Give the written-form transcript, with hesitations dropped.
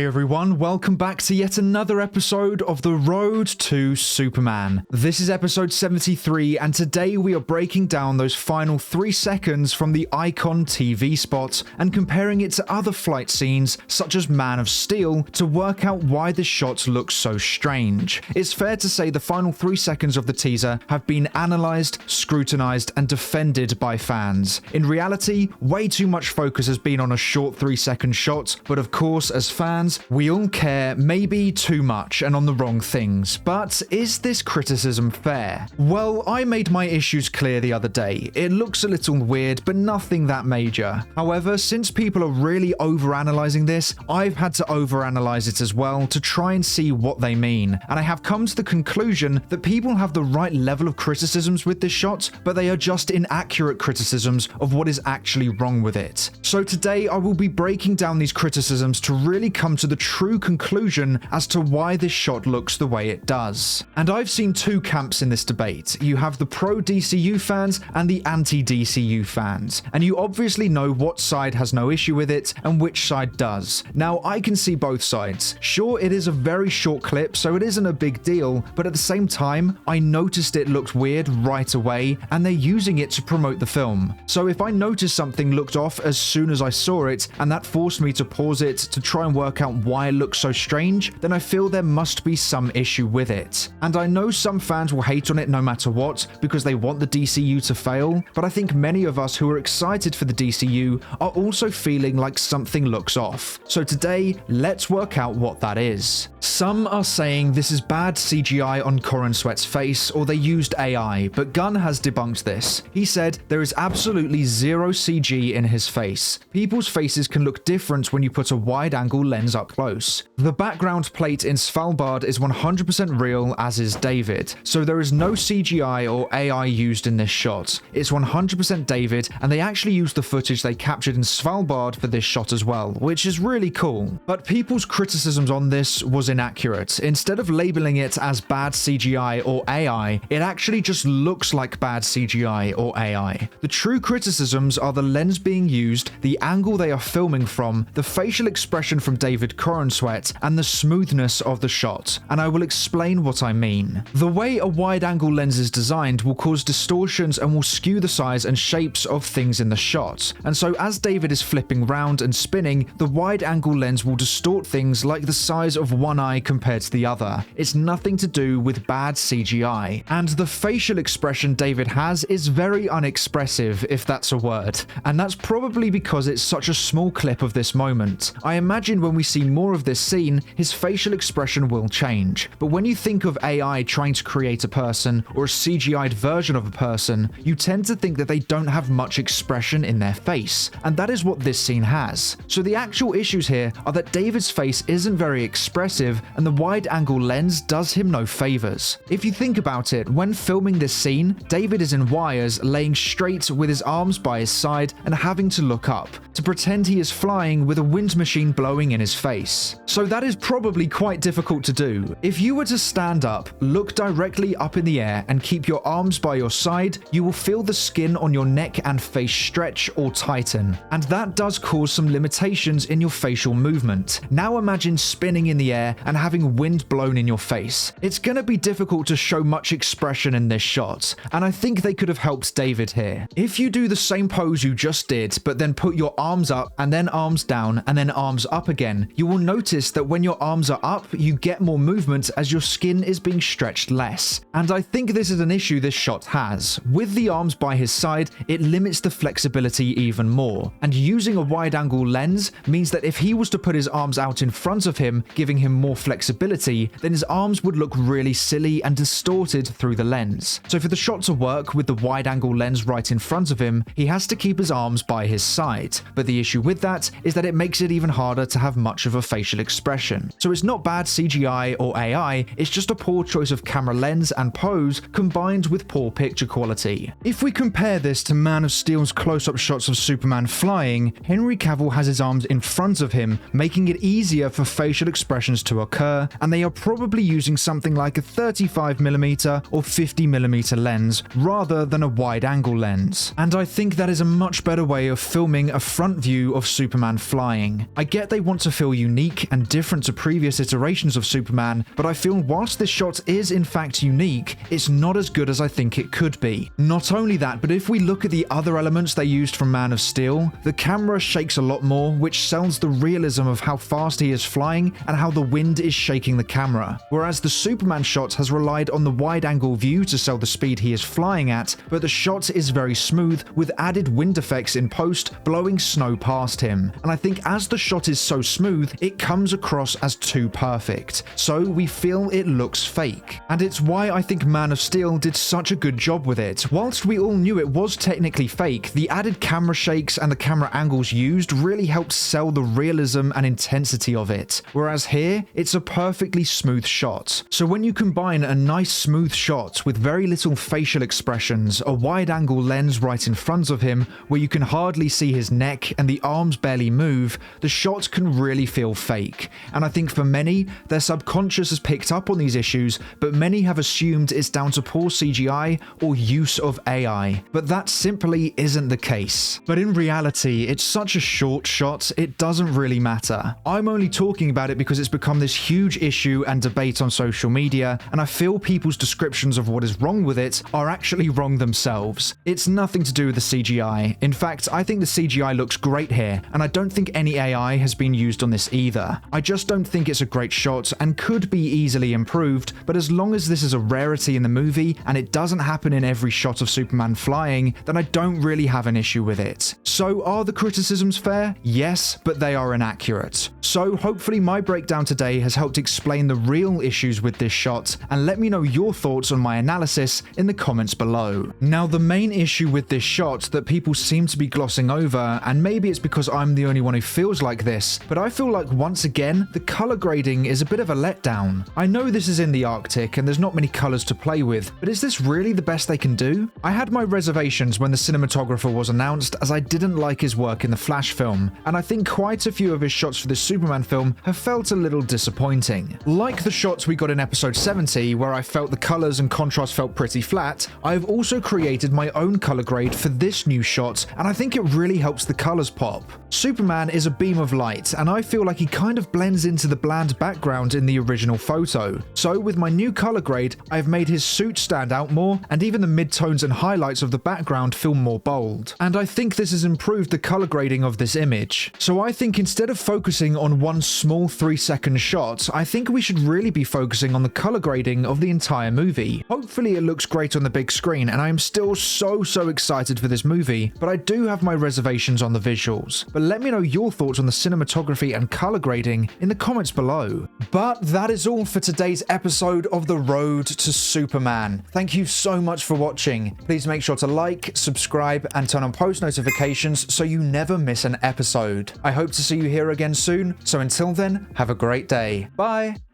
Hey everyone, welcome back to yet another episode of The Road to Superman. This is episode 73, and today we are breaking down those final 3 seconds from the Icon TV spot and comparing it to other flight scenes such as Man of Steel to work out why the shot looks so strange. It's fair to say the final 3 seconds of the teaser have been analysed, scrutinised and defended by fans. In reality, way too much focus has been on a short 3-second shot, but of course as fans, we all care maybe too much and on the wrong things. But is this criticism fair? Well, I made my issues clear the other day. It looks a little weird, but nothing that major. However, since people are really overanalyzing this, I've had to overanalyze it as well to try and see what they mean. And I have come to the conclusion that people have the right level of criticisms with this shot, but they are just inaccurate criticisms of what is actually wrong with it. So today I will be breaking down these criticisms to really come to the true conclusion as to why this shot looks the way it does. And I've seen 2 camps in this debate. You have the pro-DCU fans and the anti-DCU fans, and you obviously know what side has no issue with it and which side does. Now, I can see both sides. Sure, it is a very short clip, so it isn't a big deal, but at the same time, I noticed it looked weird right away, and they're using it to promote the film. So if I noticed something looked off as soon as I saw it, and that forced me to pause it to try and work out why it looks so strange, then I feel there must be some issue with it. And I know some fans will hate on it no matter what, because they want the DCU to fail, but I think many of us who are excited for the DCU are also feeling like something looks off. So today, let's work out what that is. Some are saying this is bad CGI on Corin Sweat's face, or they used AI, but Gunn has debunked this. He said there is absolutely zero CG in his face. People's faces can look different when you put a wide-angle lens up close. The background plate in Svalbard is 100% real, as is David, so there is no CGI or AI used in this shot. It's 100% David, and they actually used the footage they captured in Svalbard for this shot as well, which is really cool. But people's criticisms on this was inaccurate. Instead of labeling it as bad CGI or AI, it actually just looks like bad CGI or AI. The true criticisms are the lens being used, the angle they are filming from, the facial expression from David Corin Sweat, and the smoothness of the shot, and I will explain what I mean. The way a wide-angle lens is designed will cause distortions and will skew the size and shapes of things in the shot, and so as David is flipping round and spinning, the wide-angle lens will distort things like the size of one eye compared to the other. It's nothing to do with bad CGI, and the facial expression David has is very unexpressive, if that's a word, and that's probably because it's such a small clip of this moment. I imagine when we see more of this scene, his facial expression will change. But when you think of AI trying to create a person or a CGI'd version of a person, you tend to think that they don't have much expression in their face, and that is what this scene has. So the actual issues here are that David's face isn't very expressive, and the wide-angle lens does him no favors. If you think about it, when filming this scene, David is in wires, laying straight with his arms by his side and having to look up, to pretend he is flying with a wind machine blowing in his face. So that is probably quite difficult to do. If you were to stand up, look directly up in the air, and keep your arms by your side, you will feel the skin on your neck and face stretch or tighten, and that does cause some limitations in your facial movement. Now imagine spinning in the air and having wind blown in your face. It's gonna be difficult to show much expression in this shot, and I think they could have helped David here. If you do the same pose you just did, but then put your arms up and then arms down and then arms up again, you will notice that when your arms are up, you get more movement as your skin is being stretched less. And I think this is an issue this shot has. With the arms by his side, it limits the flexibility even more. And using a wide-angle lens means that if he was to put his arms out in front of him, giving him more flexibility, then his arms would look really silly and distorted through the lens. So for the shot to work with the wide-angle lens right in front of him, he has to keep his arms by his side. But the issue with that is that it makes it even harder to have much of a facial expression. So it's not bad CGI or AI, it's just a poor choice of camera lens and pose combined with poor picture quality. If we compare this to Man of Steel's close-up shots of Superman flying, Henry Cavill has his arms in front of him, making it easier for facial expressions to occur, and they are probably using something like a 35mm or 50mm lens rather than a wide-angle lens. And I think that is a much better way of filming a front view of Superman flying. I get they want to feel feel unique and different to previous iterations of Superman, but I feel whilst this shot is in fact unique, it's not as good as I think it could be. Not only that, but if we look at the other elements they used from Man of Steel, the camera shakes a lot more, which sells the realism of how fast he is flying and how the wind is shaking the camera. Whereas the Superman shot has relied on the wide-angle view to sell the speed he is flying at, but the shot is very smooth with added wind effects in post blowing snow past him. And I think as the shot is so smooth, it comes across as too perfect. So we feel it looks fake. And it's why I think Man of Steel did such a good job with it. Whilst we all knew it was technically fake, the added camera shakes and the camera angles used really helped sell the realism and intensity of it. Whereas here, it's a perfectly smooth shot. So when you combine a nice smooth shot with very little facial expressions, a wide-angle lens right in front of him where you can hardly see his neck and the arms barely move, the shot can really feel fake. And I think for many, their subconscious has picked up on these issues, but many have assumed it's down to poor CGI or use of AI. But that simply isn't the case. But in reality, it's such a short shot, it doesn't really matter. I'm only talking about it because it's become this huge issue and debate on social media, and I feel people's descriptions of what is wrong with it are actually wrong themselves. It's nothing to do with the CGI. In fact, I think the CGI looks great here, and I don't think any AI has been used on this either. I just don't think it's a great shot and could be easily improved, but as long as this is a rarity in the movie and it doesn't happen in every shot of Superman flying, then I don't really have an issue with it. So are the criticisms fair? Yes, but they are inaccurate. So hopefully my breakdown today has helped explain the real issues with this shot, and let me know your thoughts on my analysis in the comments below. Now, the main issue with this shot that people seem to be glossing over, and maybe it's because I'm the only one who feels like this, but I feel like once again, the color grading is a bit of a letdown. I know this is in the Arctic and there's not many colors to play with, but is this really the best they can do? I had my reservations when the cinematographer was announced, as I didn't like his work in the Flash film, and I think quite a few of his shots for this Superman film have felt a little disappointing. Like the shots we got in episode 70, where I felt the colors and contrast felt pretty flat, I've also created my own color grade for this new shot, and I think it really helps the colors pop. Superman is a beam of light, and I feel like he kind of blends into the bland background in the original photo. So with my new color grade, I've made his suit stand out more, and even the midtones and highlights of the background feel more bold. And I think this has improved the color grading of this image. So I think instead of focusing on one small 3-second shot, I think we should really be focusing on the color grading of the entire movie. Hopefully it looks great on the big screen, and I am still so excited for this movie, but I do have my reservations on the visuals. But let me know your thoughts on the cinematography and color grading in the comments below. But that is all for today's episode of The Road to Superman. Thank you so much for watching. Please make sure to like, subscribe, and turn on post notifications so you never miss an episode. I hope to see you here again soon, so until then, have a great day. Bye!